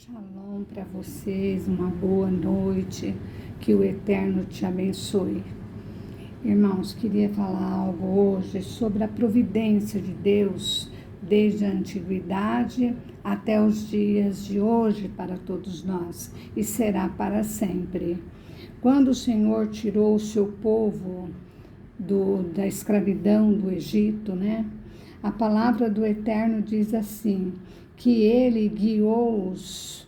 Shalom para vocês, uma boa noite, que o Eterno te abençoe. Irmãos, queria falar algo hoje sobre a providência de Deus, desde a antiguidade até os dias de hoje para todos nós, e será para sempre. Quando o Senhor tirou o seu povo da escravidão do Egito, a palavra do Eterno diz assim, que ele guiou-os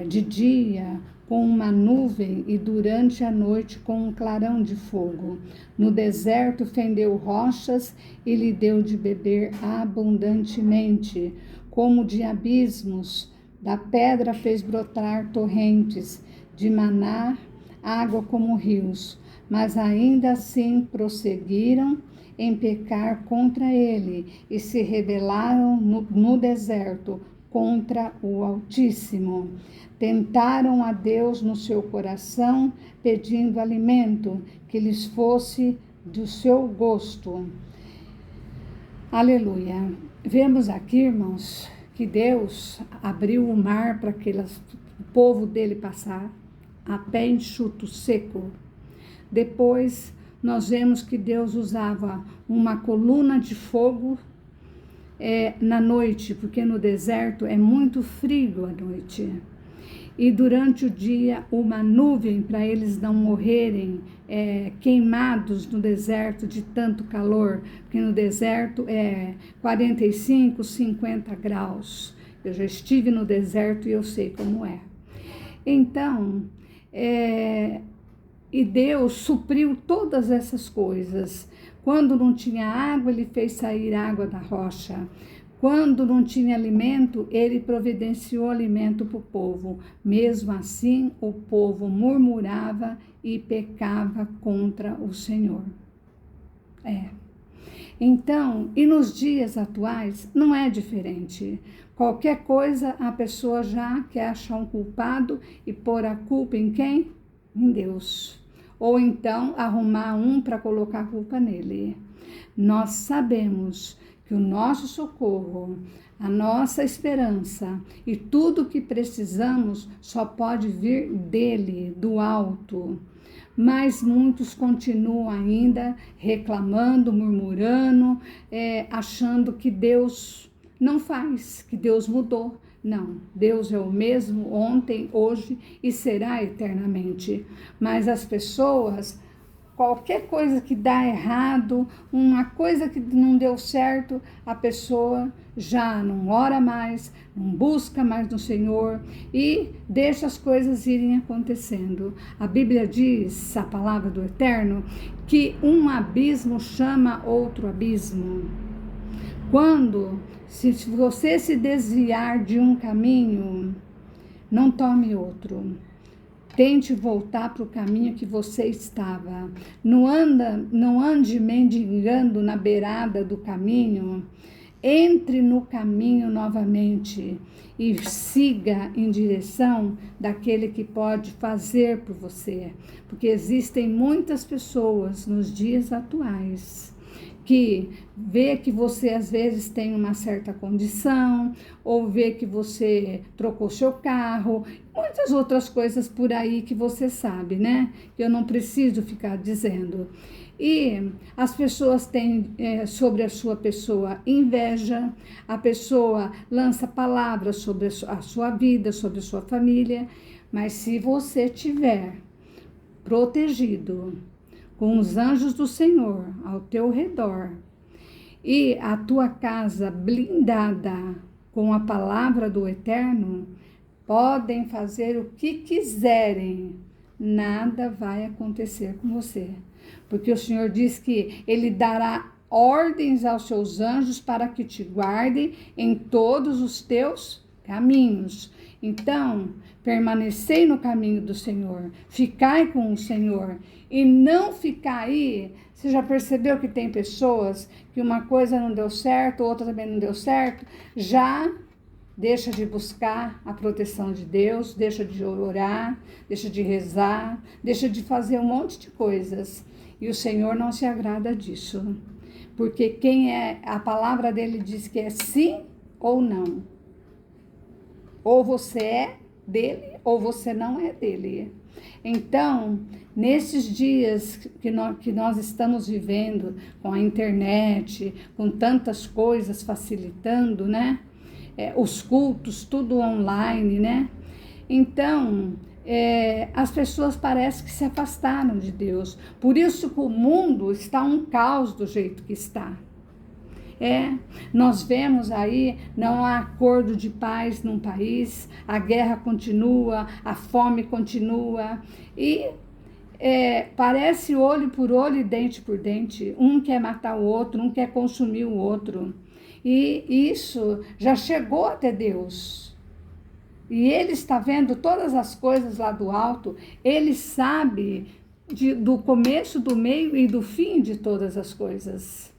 de dia com uma nuvem e durante a noite com um clarão de fogo. No deserto fendeu rochas e lhe deu de beber abundantemente, como de abismos. Da pedra fez brotar torrentes, de maná água como rios. Mas ainda assim prosseguiram em pecar contra ele e se rebelaram no deserto contra o Altíssimo. Tentaram a Deus no seu coração, pedindo alimento que lhes fosse do seu gosto. Aleluia. Vemos aqui, irmãos, que Deus abriu o mar para o povo dele passar a pé enxuto, seco. Depois, nós vemos que Deus usava uma coluna de fogo na noite, porque no deserto é muito frio à noite. E durante o dia, uma nuvem para eles não morrerem queimados no deserto de tanto calor, porque no deserto é 45, 50 graus. Eu já estive no deserto e eu sei como é. Então, e Deus supriu todas essas coisas. Quando não tinha água, ele fez sair água da rocha. Quando não tinha alimento, ele providenciou alimento para o povo. Mesmo assim, o povo murmurava e pecava contra o Senhor. Então, e nos dias atuais, não é diferente. Qualquer coisa, a pessoa já quer achar um culpado e pôr a culpa em quem? Em Deus. Ou então arrumar um para colocar a culpa nele. Nós sabemos que o nosso socorro, a nossa esperança e tudo o que precisamos só pode vir dele, do alto. Mas muitos continuam ainda reclamando, murmurando, achando que Deus não faz, que Deus mudou. Não, Deus é o mesmo ontem, hoje e será eternamente. Mas as pessoas, qualquer coisa que dá errado, uma coisa que não deu certo, a pessoa já não ora mais, não busca mais no Senhor e deixa as coisas irem acontecendo. A Bíblia diz, a palavra do Eterno, que um abismo chama outro abismo. Se você se desviar de um caminho, não tome outro. Tente voltar para o caminho que você estava. Não ande mendigando na beirada do caminho. Entre no caminho novamente e siga em direção daquele que pode fazer por você. Porque existem muitas pessoas nos dias atuais que vê que você às vezes tem uma certa condição, ou vê que você trocou seu carro, muitas outras coisas por aí que você sabe, que eu não preciso ficar dizendo. E as pessoas têm sobre a sua pessoa inveja, a pessoa lança palavras sobre a sua vida, sobre a sua família, mas se você tiver protegido com os anjos do Senhor ao teu redor e a tua casa blindada com a palavra do Eterno, podem fazer o que quiserem, nada vai acontecer com você. Porque o Senhor diz que Ele dará ordens aos seus anjos para que te guardem em todos os teus caminhos. Então, permanecei no caminho do Senhor, ficai com o Senhor e não ficar aí. Você já percebeu que tem pessoas que uma coisa não deu certo, outra também não deu certo, já deixa de buscar a proteção de Deus, deixa de orar, deixa de rezar, deixa de fazer um monte de coisas. E o Senhor não se agrada disso. Porque a palavra dele diz que é sim ou não. Ou você é dele, ou você não é dele. Então, nesses dias que nós estamos vivendo, com a internet, com tantas coisas facilitando, né? Os cultos, tudo online, né? Então, as pessoas parecem que se afastaram de Deus. Por isso que o mundo está um caos do jeito que está. Nós vemos aí, não há acordo de paz num país, a guerra continua, a fome continua, e parece olho por olho e dente por dente. Um quer matar o outro, um quer consumir o outro. E isso já chegou até Deus. E Ele está vendo todas as coisas lá do alto, Ele sabe do começo, do meio e do fim de todas as coisas.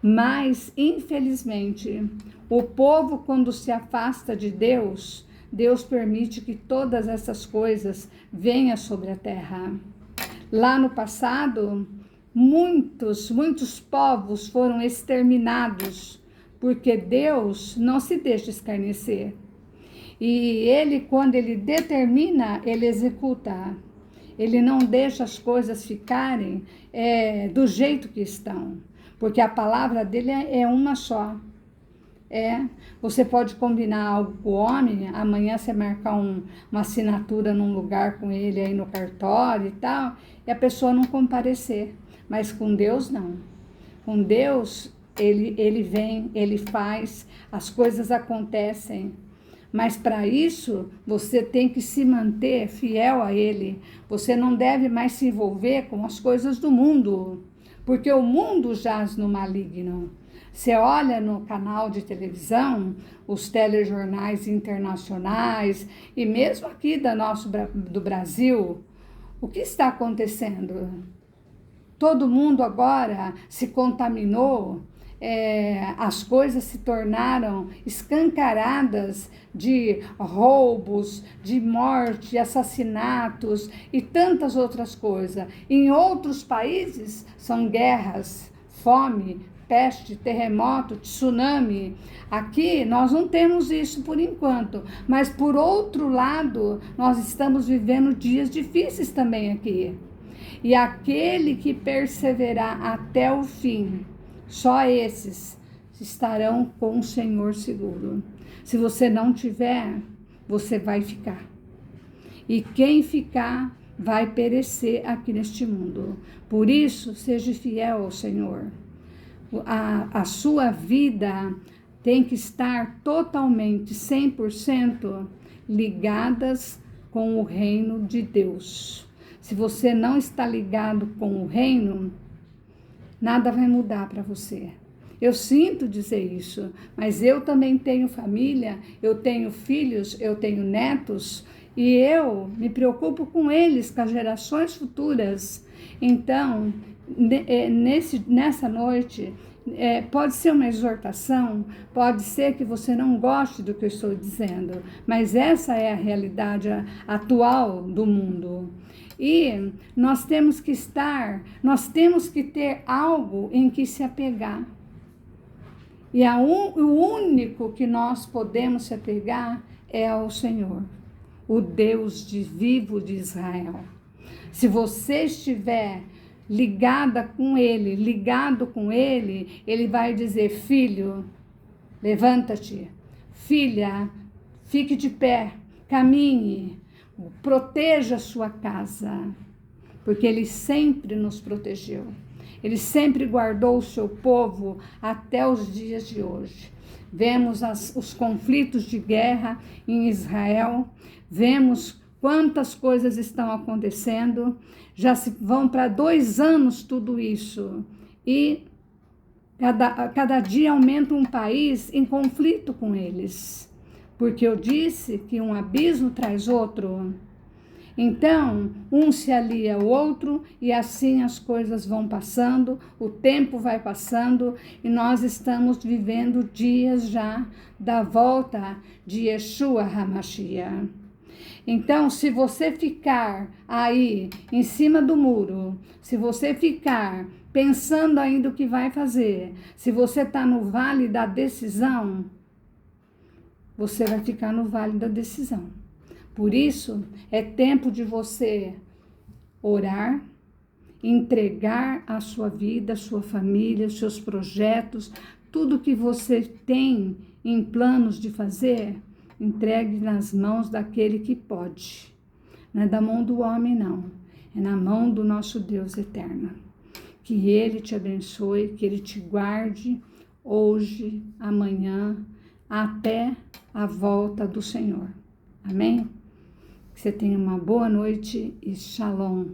Mas, infelizmente, o povo, quando se afasta de Deus, Deus permite que todas essas coisas venham sobre a terra. Lá no passado, muitos povos foram exterminados, porque Deus não se deixa escarnecer. E Ele, quando Ele determina, Ele executa. Ele não deixa as coisas ficarem do jeito que estão. Porque a palavra dele é uma só. Você pode combinar algo com o homem, amanhã você marcar uma assinatura num lugar com ele aí no cartório e tal, e a pessoa não comparecer. Mas com Deus, não. Com Deus, ele vem, ele faz, as coisas acontecem. Mas para isso, você tem que se manter fiel a Ele. Você não deve mais se envolver com as coisas do mundo, porque o mundo jaz no maligno. Você olha no canal de televisão, os telejornais internacionais, e mesmo aqui do Brasil, o que está acontecendo? Todo mundo agora se contaminou, as coisas se tornaram escancaradas de roubos, de morte, assassinatos e tantas outras coisas. Em outros países são guerras, fome, peste, terremoto, tsunami. Aqui nós não temos isso por enquanto, mas por outro lado, nós estamos vivendo dias difíceis também aqui. E aquele que perseverar até o fim, só esses estarão com o Senhor seguro. Se você não tiver, você vai ficar. E quem ficar vai perecer aqui neste mundo. Por isso, seja fiel ao Senhor. A sua vida tem que estar totalmente, 100% ligadas com o reino de Deus. Se você não está ligado com o reino, nada vai mudar para você. Eu sinto dizer isso, mas eu também tenho família, eu tenho filhos, eu tenho netos, e eu me preocupo com eles, com as gerações futuras. Então, nessa noite, pode ser uma exortação, pode ser que você não goste do que eu estou dizendo, mas essa é a realidade atual do mundo. E nós temos que ter algo em que se apegar. E o único que nós podemos se apegar é ao Senhor, o Deus vivo de Israel. Se você estiver ligado com Ele, Ele vai dizer: filho, levanta-te, filha, fique de pé, caminhe, proteja a sua casa, porque Ele sempre nos protegeu. Ele sempre guardou o seu povo até os dias de hoje. Vemos os conflitos de guerra em Israel, vemos quantas coisas estão acontecendo, já se vão para 2 anos tudo isso, e cada dia aumenta um país em conflito com eles, porque eu disse que um abismo traz outro. Então, um se alia ao outro e assim as coisas vão passando, o tempo vai passando e nós estamos vivendo dias já da volta de Yeshua HaMashiach. Então, se você ficar aí em cima do muro, se você ficar pensando ainda o que vai fazer, se você está no vale da decisão, você vai ficar no vale da decisão. Por isso, é tempo de você orar, entregar a sua vida, a sua família, os seus projetos, tudo que você tem em planos de fazer, entregue nas mãos daquele que pode. Não é da mão do homem, não. É na mão do nosso Deus eterno. Que Ele te abençoe, que Ele te guarde hoje, amanhã, até a volta do Senhor. Amém? Que você tenha uma boa noite e shalom.